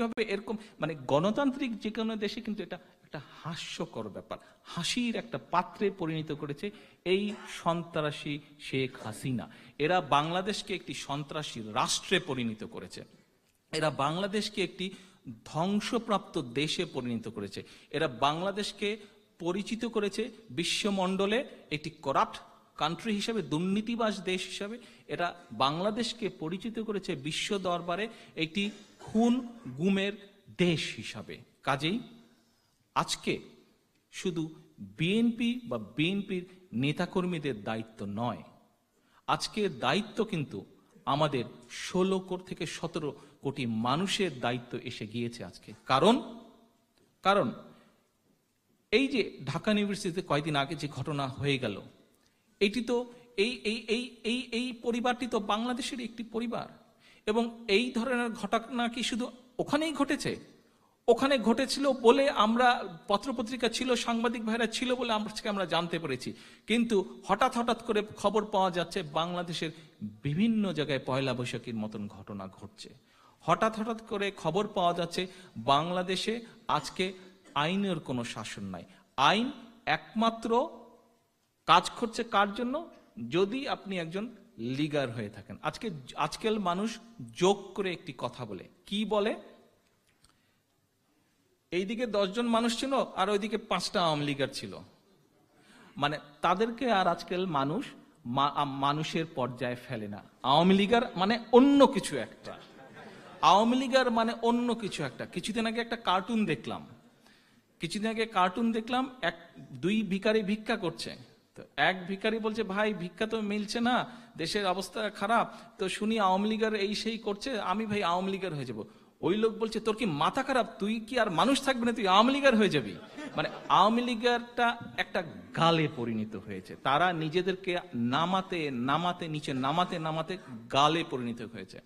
ভাবে এরকম মানে গণতান্ত্রিক যে কোনো দেশে কিন্তু এটা একটা হাস্যকর ব্যাপার, হাসির একটা পাত্রে পরিণত করেছে এই সন্ত্রাসী শেখ হাসিনা। এরা বাংলাদেশকে একটি সন্ত্রাসী রাষ্ট্রে পরিণত করেছে, এরা বাংলাদেশকে একটি ধ্বংসপ্রাপ্ত দেশে পরিণত করেছে, এরা বাংলাদেশকে পরিচিত করেছে বিশ্বমণ্ডলে একটি করাপ্ট কান্ট্রি হিসাবে, দুর্নীতিবাজ দেশ হিসাবে। এরা বাংলাদেশকে পরিচিত করেছে বিশ্ব দরবারে একটি খুন গুমের দেশ হিসাবে। কাজেই আজকে শুধু বিএনপি বা বিএনপির নেতাকর্মীদের দায়িত্ব নয়, আজকে দায়িত্ব কিন্তু আমাদের 16 থেকে 17 কোটি মানুষের দায়িত্ব এসে গিয়েছে আজকে। কারণ এই যে ঢাকা ইউনিভার্সিটিতে কয়েকদিন আগে যে ঘটনা হয়ে গেল, এটি তো এই পরিবারটি তো বাংলাদেশের একটি পরিবার, এবং এই ধরনের ঘটনা কি শুধু ওখানেই ঘটেছে? ওখানে ঘটেছিল বলে আমরা, পত্রপত্রিকা ছিল, সাংবাদিক ভাইরা ছিল বলে আমরা জানতে পেরেছি, কিন্তু হঠাৎ করে খবর পাওয়া যাচ্ছে বাংলাদেশের বিভিন্ন জায়গায় পয়লা বৈশাখীর মতন ঘটনা ঘটছে। হঠাৎ করে খবর পাওয়া যাচ্ছে বাংলাদেশে আজকে আইনের কোনো শাসন নাই। আইন একমাত্র কাজ করছে কার জন্য? যদি আপনি একজন লিগার হয়ে থাকেন। আজকাল মানুষ যোগ করে একটি কথা বলে, কি বলে? এইদিকে 10 জন মানুষ ছিল আর ওইদিকে 5টা আওয়ামী লীগার ছিল, মানে তাদেরকে আর আজকাল মানুষের পর্যায়ে ফেলে না। আওয়ামী লীগার মানে অন্য কিছু একটা, আওয়ামী লীগার মানে অন্য কিছু একটা। কিছুদিন আগে কার্টুন দেখলাম, দুই ভিখারি ভিক্ষা করছে। তো এক ভিখারি বলছে, ভাই ভিক্ষা তো মিলছে না, দেশের অবস্থা খারাপ, তো শুনি আওয়ামী লীগার এই সেই করছে, আমি ভাই আওয়ামী লীগার হয়ে যাবো। ওই লোক বলছে, তোর কি মাথা খারাপ? তুই কি আর মানুষ থাকবে না, তুই আওয়ামী লীগার হয়ে যাবি? মানে আওয়ামী লীগারটা একটা গালে পরিণত হয়েছে। তারা নিজেদেরকে নিচে নামাতে গালে পরিণত হয়েছে।